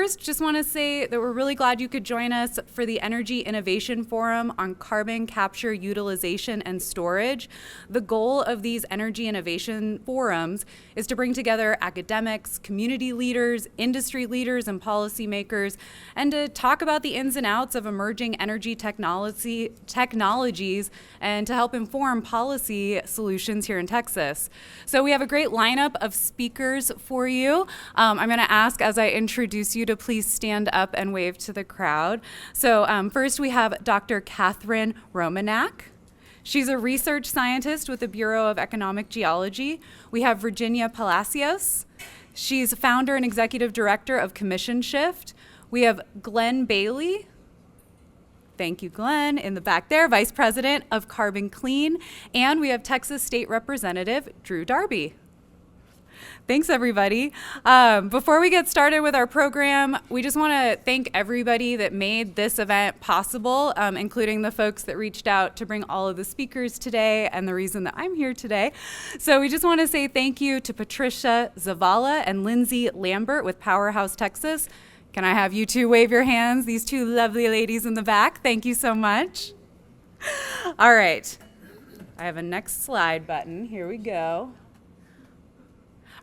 first, just want to say that we're really glad you could join us for the Energy Innovation Forum on carbon capture, utilization, and storage. The goal of these energy innovation forums is to bring together academics, community leaders, industry leaders, and policymakers, and to talk about the ins and outs of emerging energy technologies and to help inform policy solutions here in Texas. So we have a great lineup of speakers for you. I'm going to ask, as I introduce you, to please stand up and wave to the crowd. So first we have Dr. Katherine Romanak. She's a research scientist with the Bureau of Economic Geology. We have Virginia Palacios. She's founder and executive director of Commission Shift. We have Glen Bailey. Thank you, Glen, in the back there, Vice President of Carbon Clean. And we have Texas State Representative Drew Darby. Thanks, everybody. Before we get started with our program, we just want to thank everybody that made this event possible, including the folks that reached out to bring all of the speakers today and the reason that I'm here today. So we just want to say thank you to Patricia Zavala and Lindsay Lambert with PowerHouse Texas. Can I have you two wave your hands, these two lovely ladies in the back? Thank you so much. All right. I have a next slide button. Here we go.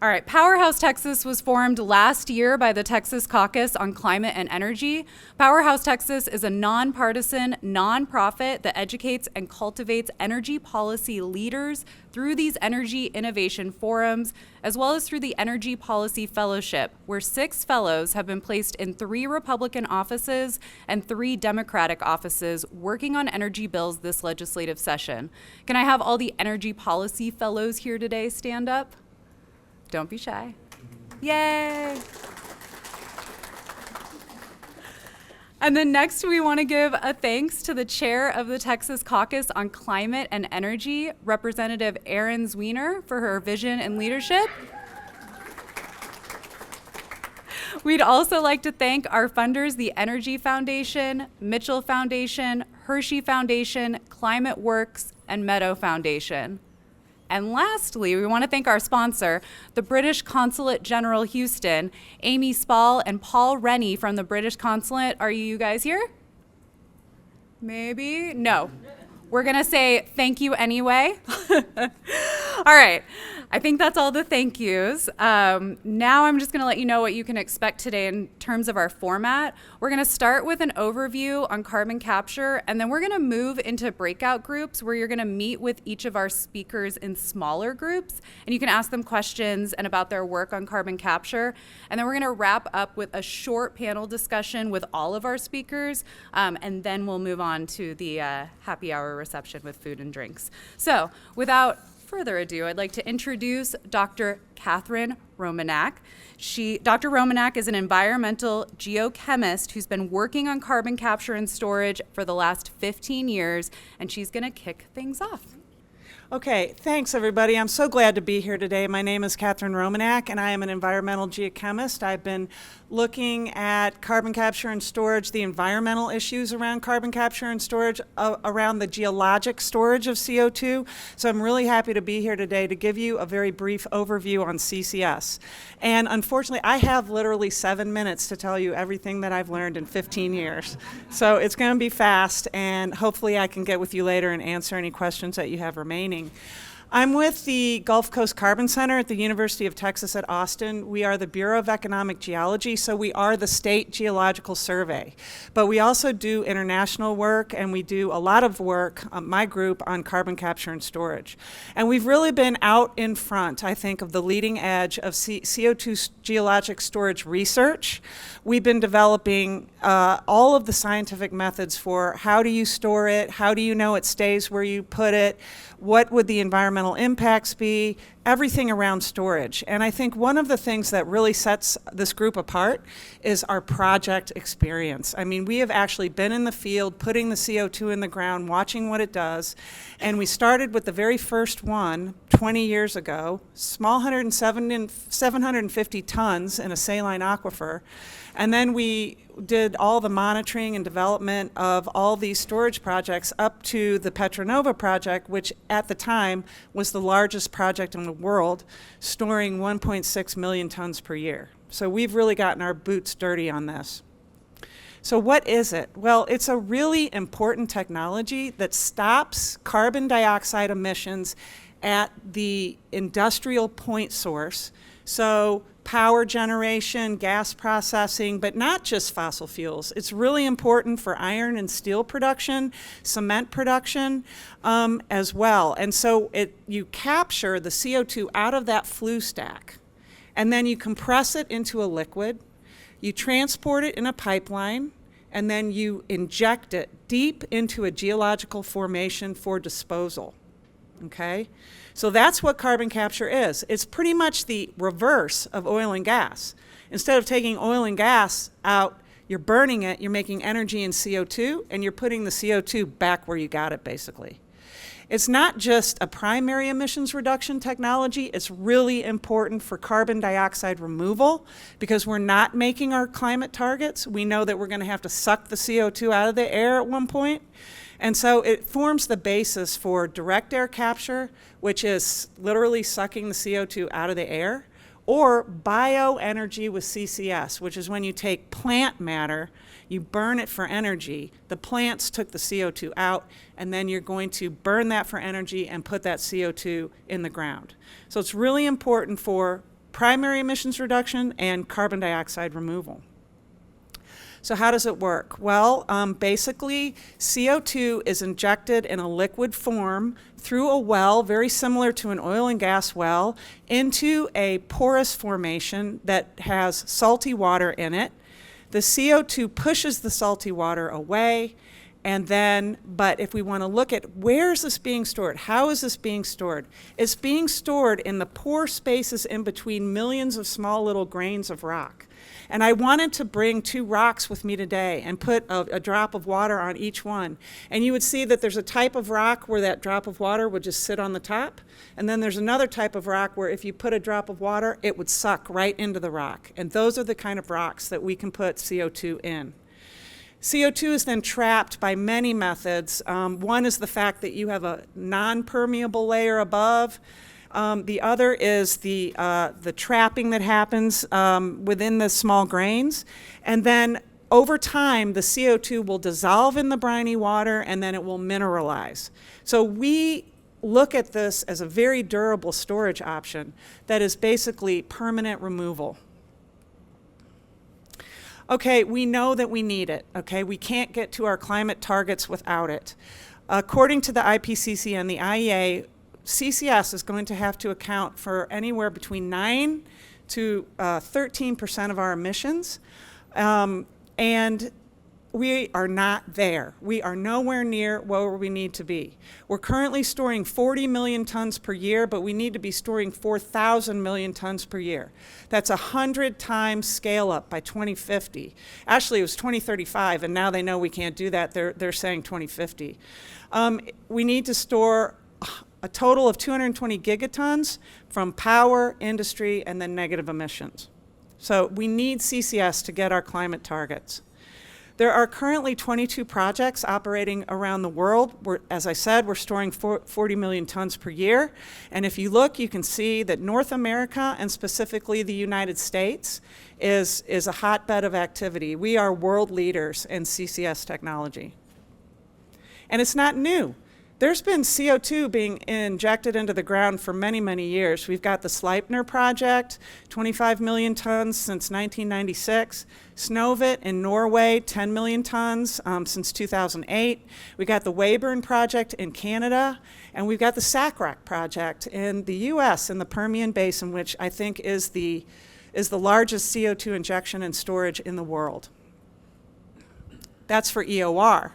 All right, PowerHouse Texas was formed last year by the Texas Caucus on Climate and Energy. PowerHouse Texas is a nonpartisan nonprofit that educates and cultivates energy policy leaders through these energy innovation forums, as well as through the Energy Policy Fellowship, where 6 fellows have been placed in 3 Republican offices and 3 Democratic offices working on energy bills this legislative session. Can I have all the Energy Policy Fellows here today stand up? Don't be shy. Yay! And then next, we want to give a thanks to the chair of the Texas Caucus on Climate and Energy, Representative Erin Zwiener, for her vision and leadership. We'd also like to thank our funders, the Energy Foundation, Mitchell Foundation, Hershey Foundation, Climate Works, and Meadow Foundation. And lastly, we want to thank our sponsor, the British Consulate General Houston, Amy Spall and Paul Rennie from the British Consulate. Are you guys here? Maybe? No. We're going to say thank you anyway. All right. I think that's all the thank yous. Now I'm just going to let you know what you can expect today in terms of our format. We're going to start with an overview on carbon capture, and then we're going to move into breakout groups where you're going to meet with each of our speakers in smaller groups, and you can ask them questions and about their work on carbon capture. And then we're going to wrap up with a short panel discussion with all of our speakers, and then we'll move on to the happy hour reception with food and drinks. So without further ado, I'd like to introduce Dr. Katherine Romanak. Dr. Romanak is an environmental geochemist who's been working on carbon capture and storage for the last 15 years, and she's going to kick things off. Okay, thanks everybody. I'm so glad to be here today. My name is Katherine Romanak, and I am an environmental geochemist. I've been looking at carbon capture and storage, the environmental issues around carbon capture and storage, around the geologic storage of CO2. So I'm really happy to be here today to give you a very brief overview on CCS. And unfortunately, I have literally 7 minutes to tell you everything that I've learned in 15 years. So it's going to be fast, and hopefully I can get with you later and answer any questions that you have remaining. I'm with the Gulf Coast Carbon Center at the University of Texas at Austin. We are the Bureau of Economic Geology, so we are the state geological survey. But we also do international work, and we do a lot of work, my group, on carbon capture and storage. And we've really been out in front, I think, of the leading edge of CO2 geologic storage research. We've been developing all of the scientific methods for how do you store it, how do you know it stays where you put it, what would the environmental impacts be, everything around storage. And I think one of the things that really sets this group apart is our project experience. I mean, we have actually been in the field, putting the CO2 in the ground, watching what it does. And we started with the very first one 20 years ago, small 750 tons in a saline aquifer. And then we did all the monitoring and development of all these storage projects up to the Petronova project, which at the time was the largest project in the world, storing 1.6 million tons per year. So we've really gotten our boots dirty on this. So what is it? Well, it's a really important technology that stops carbon dioxide emissions at the industrial point source. So power generation, gas processing, but not just fossil fuels. It's really important for iron and steel production, cement production as well. And so you capture the CO2 out of that flue stack, and then you compress it into a liquid. You transport it in a pipeline, and then you inject it deep into a geological formation for disposal, okay? So that's what carbon capture is. It's pretty much the reverse of oil and gas. Instead of taking oil and gas out, you're burning it, you're making energy in CO2, and you're putting the CO2 back where you got it, basically. It's not just a primary emissions reduction technology. It's really important for carbon dioxide removal because we're not making our climate targets. We know that we're going to have to suck the CO2 out of the air at one point. And so it forms the basis for direct air capture, which is literally sucking the CO2 out of the air, or bioenergy with CCS, which is when you take plant matter, you burn it for energy. The plants took the CO2 out, and then you're going to burn that for energy and put that CO2 in the ground. So it's really important for primary emissions reduction and carbon dioxide removal. So how does it work? Well, basically, CO2 is injected in a liquid form through a well, very similar to an oil and gas well, into a porous formation that has salty water in it. The CO2 pushes the salty water away, and then, but if we want to look at where is this being stored, how is this being stored? It's being stored in the pore spaces in between millions of small little grains of rock. And I wanted to bring 2 rocks with me today and put a drop of water on each one. And you would see that there's a type of rock where that drop of water would just sit on the top. And then there's another type of rock where if you put a drop of water, it would suck right into the rock. And those are the kind of rocks that we can put CO2 in. CO2 is then trapped by many methods. One is the fact that you have a non-permeable layer above. The other is the trapping that happens within the small grains. And then over time, the CO2 will dissolve in the briny water and then it will mineralize. So we look at this as a very durable storage option that is basically permanent removal. Okay, we know that we need it, okay? We can't get to our climate targets without it. According to the IPCC and the IEA, CCS is going to have to account for anywhere between 9 to 13% of our emissions, and we are not there. We are nowhere near where we need to be. We're currently storing 40 million tons per year, but we need to be storing 4,000 million tons per year. That's 100 times scale up by 2050. Actually, it was 2035, and now they know we can't do that. They're saying 2050. We need to store a total of 220 gigatons from power, industry, and then negative emissions. So we need CCS to get our climate targets. There are currently 22 projects operating around the world. As I said, we're storing 40 million tons per year. And if you look, you can see that North America, and specifically the United States, is a hotbed of activity. We are world leaders in CCS technology. And it's not new. There's been CO2 being injected into the ground for many, many years. We've got the Sleipner project, 25 million tons since 1996. Snøhvit in Norway, 10 million tons since 2008. We got the Weyburn project in Canada, and we've got the SACRAC project in the US in the Permian Basin, which I think is the largest CO2 injection and storage in the world. That's for EOR.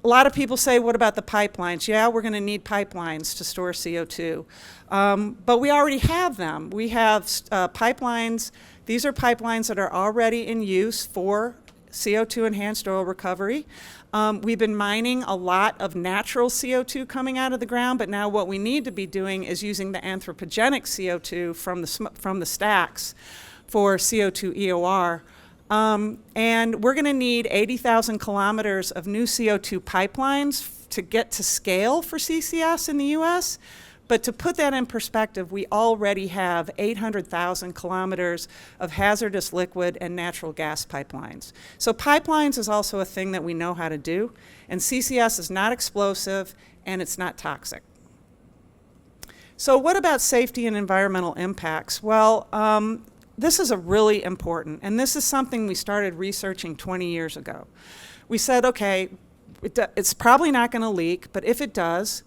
A lot of people say, what about the pipelines? Yeah, we're going to need pipelines to store CO2. But we already have them. We have pipelines. These are pipelines that are already in use for CO2 enhanced oil recovery. We've been mining a lot of natural CO2 coming out of the ground, but now what we need to be doing is using the anthropogenic CO2 from the stacks for CO2 EOR. And we're going to need 80,000 kilometers of new CO2 pipelines to get to scale for CCS in the US. But to put that in perspective, we already have 800,000 kilometers of hazardous liquid and natural gas pipelines. So pipelines is also a thing that we know how to do, and CCS is not explosive and it's not toxic. So what about safety and environmental impacts? Well, this is a really important, and this is something we started researching 20 years ago. We said, okay, it's probably not going to leak, but if it does,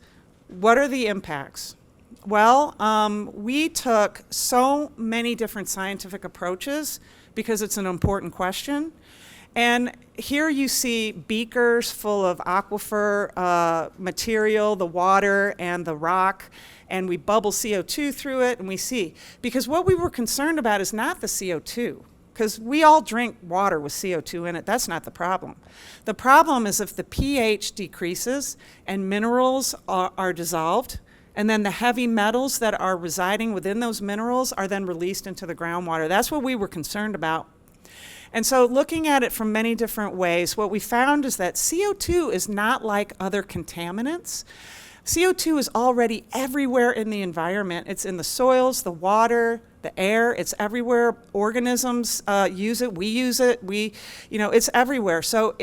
what are the impacts? Well, we took so many different scientific approaches because it's an important question. And here you see beakers full of aquifer material, the water and the rock, and we bubble CO2 through it, and we see. Because what we were concerned about is not the CO2, because we all drink water with CO2 in it. That's not the problem. The problem is if the pH decreases and minerals are dissolved, and then the heavy metals that are residing within those minerals are then released into the groundwater. That's what we were concerned about. And so looking at it from many different ways, what we found is that CO2 is not like other contaminants. CO2 is already everywhere in the environment. It's in the soils, the water, the air, it's everywhere. Organisms use it, we use it, it's everywhere. So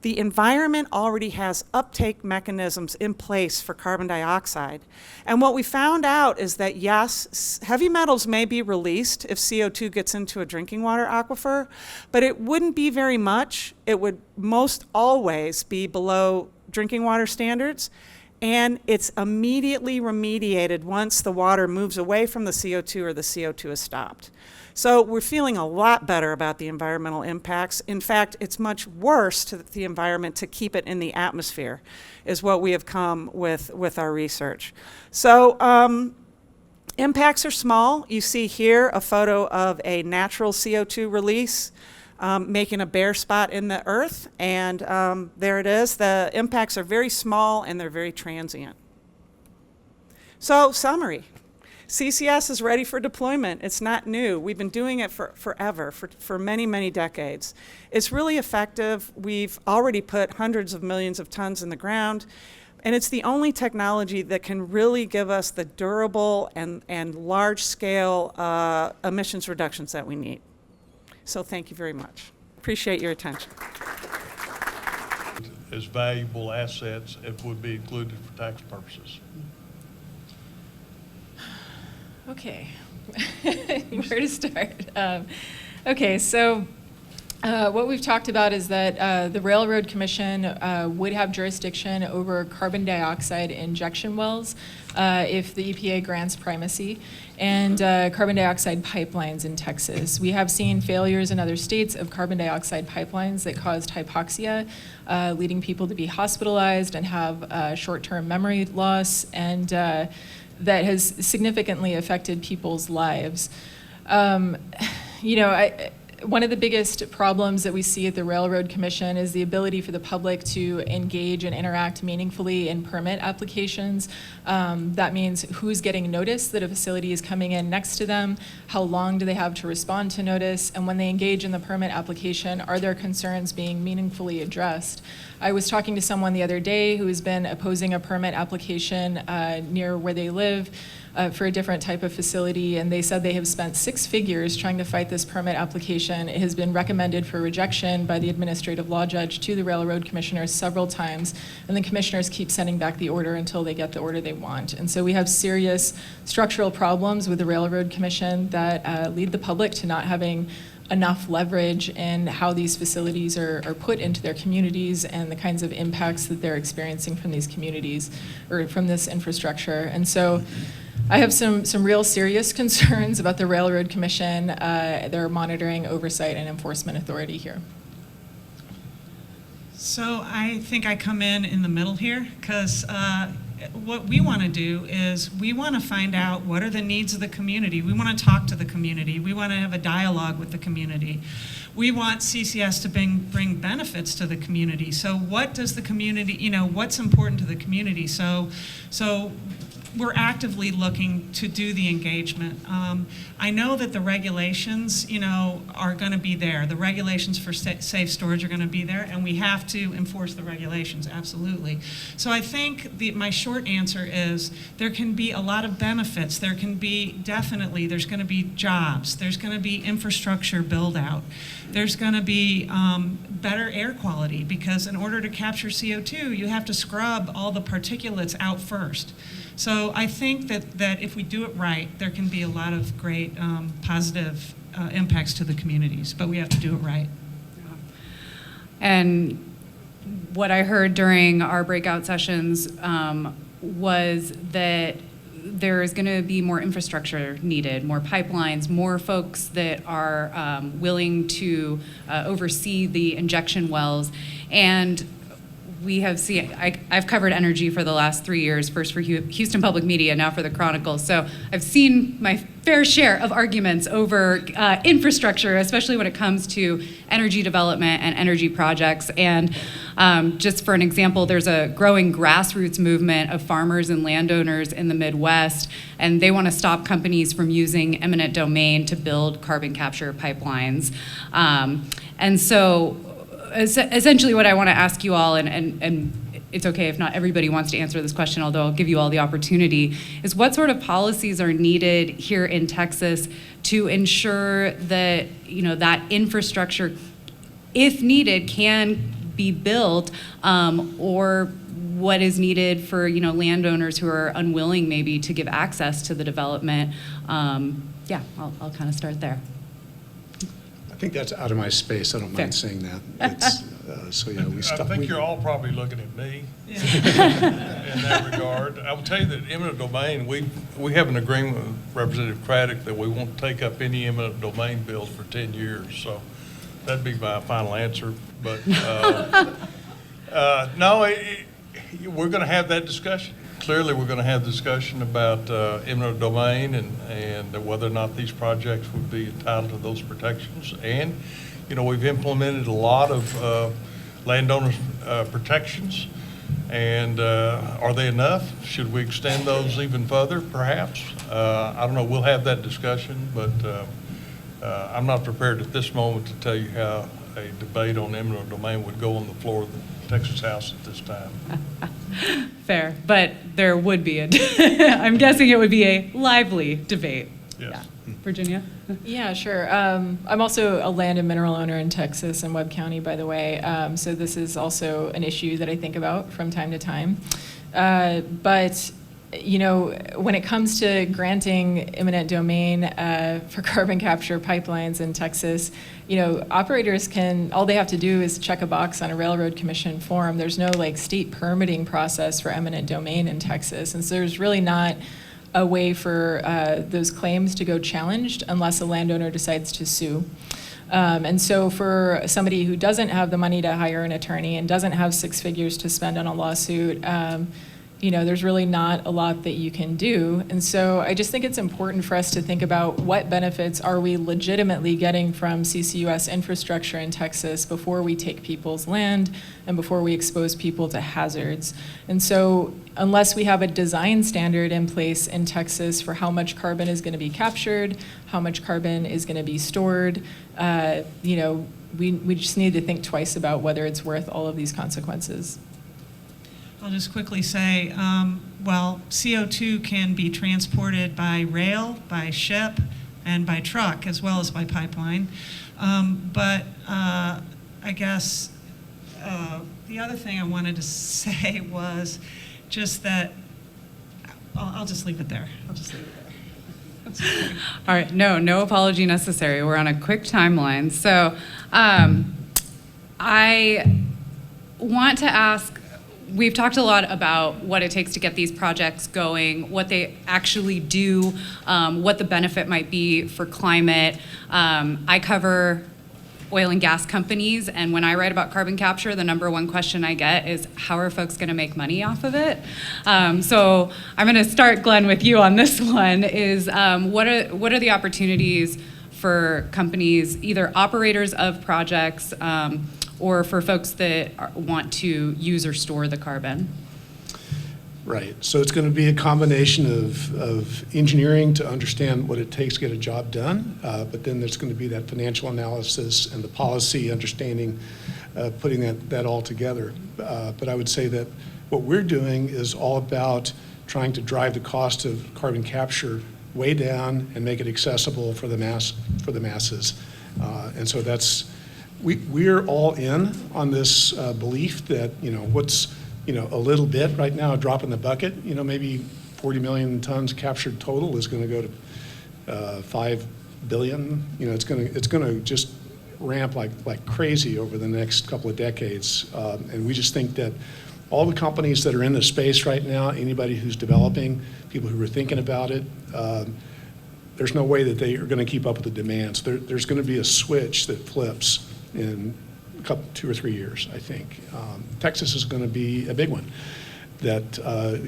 the environment already has uptake mechanisms in place for carbon dioxide. And what we found out is that yes, heavy metals may be released if CO2 gets into a drinking water aquifer, but it wouldn't be very much. It would most always be below drinking water standards. And it's immediately remediated once the water moves away from the CO2 or the CO2 is stopped. So we're feeling a lot better about the environmental impacts. In fact, it's much worse to the environment to keep it in the atmosphere, is what we have come with our research. So impacts are small. You see here a photo of a natural CO2 release. Making a bare spot in the earth, and there it is. The impacts are very small and they're very transient. So, summary. CCS is ready for deployment. It's not new. We've been doing it forever, for many, many decades. It's really effective. We've already put hundreds of millions of tons in the ground, and it's the only technology that can really give us the durable and large-scale emissions reductions that we need. So thank you very much. Appreciate your attention. As valuable assets, it would be included for tax purposes. Okay, where to start? Okay, so what we've talked about is that the Railroad Commission would have jurisdiction over carbon dioxide injection wells if the EPA grants primacy, and carbon dioxide pipelines in Texas. We have seen failures in other states of carbon dioxide pipelines that caused hypoxia, leading people to be hospitalized and have short-term memory loss, and that has significantly affected people's lives. One of the biggest problems that we see at the Railroad Commission is the ability for the public to engage and interact meaningfully in permit applications. That means who's getting notice that a facility is coming in next to them, how long do they have to respond to notice, and when they engage in the permit application, are their concerns being meaningfully addressed? I was talking to someone the other day who has been opposing a permit application near where they live for a different type of facility, and they said they have spent 6 figures trying to fight this permit application. It has been recommended for rejection by the administrative law judge to the Railroad Commissioners several times, and the commissioners keep sending back the order until they get the order they want. And so we have serious structural problems with the Railroad Commission that lead the public to not having enough leverage in how these facilities are put into their communities and the kinds of impacts that they're experiencing from these communities or from this infrastructure. And so I have some real serious concerns about the Railroad Commission, their monitoring, oversight, and enforcement authority here. So I think I come in the middle here, because what we want to do is we want to find out what are the needs of the community. We want to talk to the community. We want to have a dialogue with the community. We want CCS to bring benefits to the community. So what does the community, what's important to the community? So we're actively looking to do the engagement. I know that the regulations, are going to be there. The regulations for safe storage are going to be there, and we have to enforce the regulations, absolutely. So I think my short answer is there can be a lot of benefits. There can be, definitely, there's going to be jobs. There's going to be infrastructure build out. There's going to be better air quality, because in order to capture CO2, you have to scrub all the particulates out first. So I think that if we do it right, there can be a lot of great positive impacts to the communities, but we have to do it right. And what I heard during our breakout sessions was that there is going to be more infrastructure needed, more pipelines, more folks that are willing to oversee the injection wells. And we have seen, I've covered energy for the last 3 years, first for Houston Public Media, now for the Chronicle. So I've seen my fair share of arguments over infrastructure, especially when it comes to energy development and energy projects. And just for an example, there's a growing grassroots movement of farmers and landowners in the Midwest, and they want to stop companies from using eminent domain to build carbon capture pipelines. And so essentially what I want to ask you all, and it's okay if not everybody wants to answer this question, although I'll give you all the opportunity, is what sort of policies are needed here in Texas to ensure that, that infrastructure, if needed, can be built, or what is needed for, landowners who are unwilling maybe to give access to the development. Yeah, I'll kind of start there. I think that's out of my space. I don't mind saying that. It's, I think you're all probably looking at me in that regard. I will tell you that eminent domain, we have an agreement with Representative Craddock that we won't take up any eminent domain bills for 10 years. So that'd be my final answer. But no, we're going to have that discussion. Clearly, we're going to have discussion about eminent domain and whether or not these projects would be entitled to those protections. And, we've implemented a lot of landowner protections. And are they enough? Should we extend those even further, perhaps? I don't know. We'll have that discussion, but I'm not prepared at this moment to tell you how a debate on eminent domain would go on the floor of the Texas House at this time. Fair, but there would be I'm guessing it would be a lively debate. Yes. Yeah. Virginia? Yeah, sure. I'm also a land and mineral owner in Texas and Webb County, by the way. So this is also an issue that I think about from time to time. But when it comes to granting eminent domain for carbon capture pipelines in Texas, operators all they have to do is check a box on a Railroad Commission form. There's no state permitting process for eminent domain in Texas. And so there's really not a way for those claims to go challenged unless a landowner decides to sue. And so for somebody who doesn't have the money to hire an attorney and doesn't have 6 figures to spend on a lawsuit, there's really not a lot that you can do. And so I just think it's important for us to think about what benefits are we legitimately getting from CCUS infrastructure in Texas before we take people's land and before we expose people to hazards. And so unless we have a design standard in place in Texas for how much carbon is going to be captured, how much carbon is going to be stored, we just need to think twice about whether it's worth all of these consequences. I'll just quickly say, CO2 can be transported by rail, by ship, and by truck, as well as by pipeline. But I guess the other thing I wanted to say was just that, I'll just leave it there. All right, no apology necessary. We're on a quick timeline. So I want to ask, we've talked a lot about what it takes to get these projects going, what they actually do, what the benefit might be for climate. I cover oil and gas companies, and when I write about carbon capture, the number one question I get is, how are folks going to make money off of it? So I'm going to start, Glen, with you on this one, is what are the opportunities for companies, either operators of projects, or for folks that want to use or store the carbon? Right. So it's going to be a combination of engineering to understand what it takes to get a job done, but then there's going to be that financial analysis and the policy understanding, putting that all together. But I would say that what we're doing is all about trying to drive the cost of carbon capture way down and make it accessible for the masses. And so we're all in on this belief that, what's a little bit right now, a drop in the bucket, maybe 40 million tons captured total is going to go to 5 billion. It's going to just ramp like crazy over the next couple of decades. And we just think that all the companies that are in the space right now, anybody who's developing, people who are thinking about it, there's no way that they are going to keep up with the demands. There's going to be a switch that flips in 2 or 3 years, I think. Texas is going to be a big one. That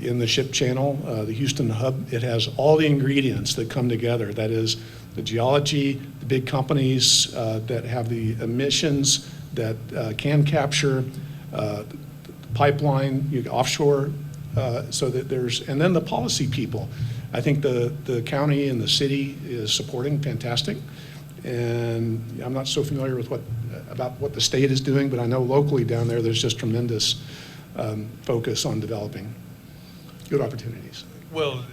in the ship channel, the Houston hub, it has all the ingredients that come together. That is the geology, the big companies that have the emissions that can capture, pipeline, offshore, so that and then the policy people. I think the county and the city is supporting fantastic. And I'm not so familiar with about what the state is doing, but I know locally down there's just tremendous focus on developing good opportunities. Well,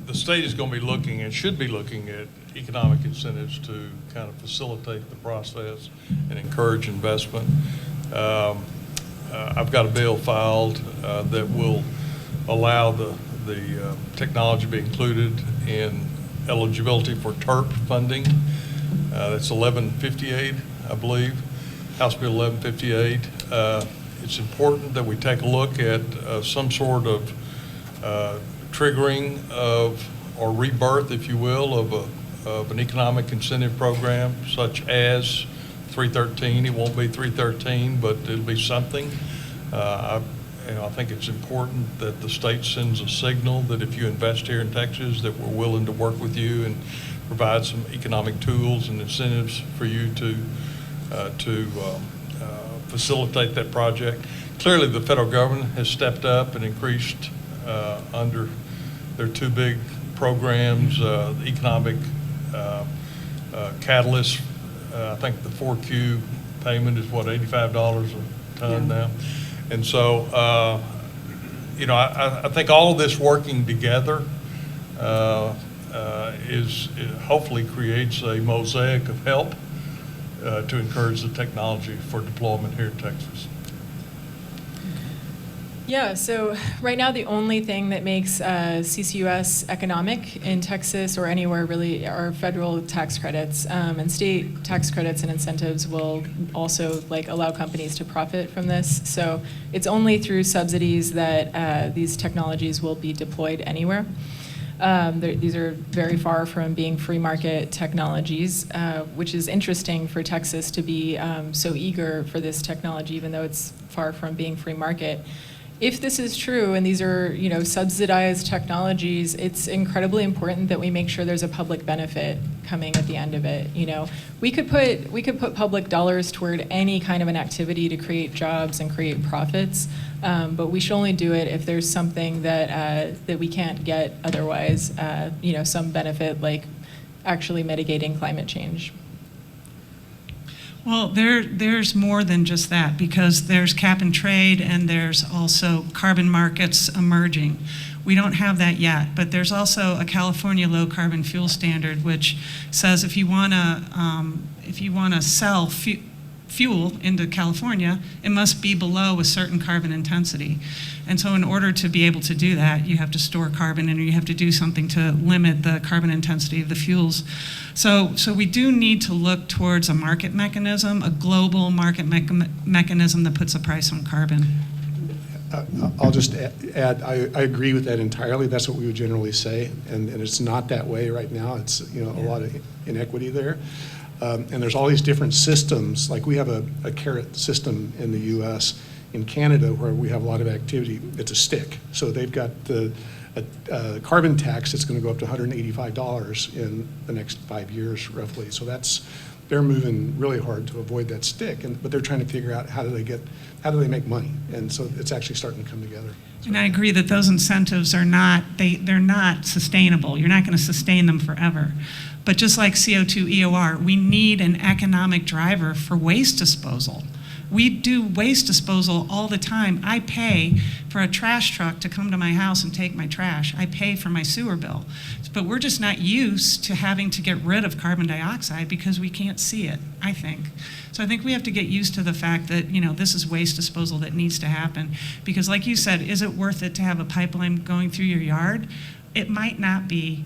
the state is going to be looking and should be looking at economic incentives to kind of facilitate the process and encourage investment. I've got a bill filed that will allow the technology to be included in eligibility for TERP funding. That's 1158, I believe, House Bill 1158. It's important that we take a look at some sort of triggering or rebirth, if you will, of an economic incentive program such as 313. It won't be 313, but it'll be something. I think it's important that the state sends a signal that if you invest here in Texas, that we're willing to work with you and provide some economic tools and incentives for you to facilitate that project. Clearly, the federal government has stepped up and increased under their two big programs, the economic catalyst. I think the 4Q payment is $85 a ton now. And so, I think all of this working together hopefully creates a mosaic of help to encourage the technology for deployment here in Texas. Yeah, so right now the only thing that makes CCUS economic in Texas or anywhere really are federal tax credits, and state tax credits and incentives will also allow companies to profit from this. So it's only through subsidies that these technologies will be deployed anywhere. These are very far from being free market technologies, which is interesting for Texas to be so eager for this technology, even though it's far from being free market. If this is true and these are, subsidized technologies, it's incredibly important that we make sure there's a public benefit coming at the end of it. We could put public dollars toward any kind of an activity to create jobs and create profits, but we should only do it if there's something that we can't get otherwise. Some benefit like actually mitigating climate change. Well, there's more than just that, because there's cap and trade and there's also carbon markets emerging. We don't have that yet, but there's also a California low carbon fuel standard, which says if you want to sell fuel into California, it must be below a certain carbon intensity. And so in order to be able to do that, you have to store carbon and you have to do something to limit the carbon intensity of the fuels. So we do need to look towards a market mechanism, a global market mechanism that puts a price on carbon. I'll just add, I agree with that entirely. That's what we would generally say, and it's not that way right now. It's a lot of inequity there. And there's all these different systems, like we have a carrot system in the US. In Canada, where we have a lot of activity, it's a stick. So they've got the carbon tax that's going to go up to $185 in the next 5 years, roughly. So that's they're moving really hard to avoid that stick, but they're trying to figure out how do they make money, and so it's actually starting to come together. And I agree that those incentives are not, they're not sustainable. You're not going to sustain them forever. But just like CO2 EOR, we need an economic driver for waste disposal. We do waste disposal all the time. I pay for a trash truck to come to my house and take my trash. I pay for my sewer bill. But we're just not used to having to get rid of carbon dioxide because we can't see it, I think. So I think we have to get used to the fact that, this is waste disposal that needs to happen. Because like you said, is it worth it to have a pipeline going through your yard? It might not be.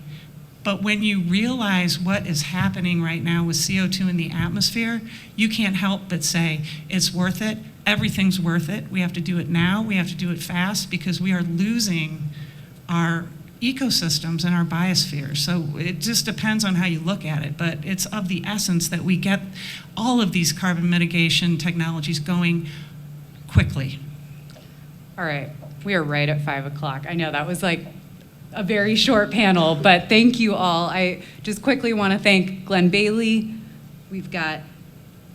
But when you realize what is happening right now with CO2 in the atmosphere, you can't help but say, it's worth it. Everything's worth it. We have to do it now. We have to do it fast because we are losing our ecosystems and our biosphere. So it just depends on how you look at it. But it's of the essence that we get all of these carbon mitigation technologies going quickly. All right, we are right at 5 o'clock. I know that was like a very short panel, but thank you all. I just quickly want to thank Glen Bailey. We've got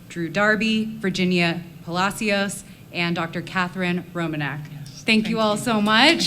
Drew Darby, Virginia Palacios, and Dr. Katherine Romanak. Thank you all so much.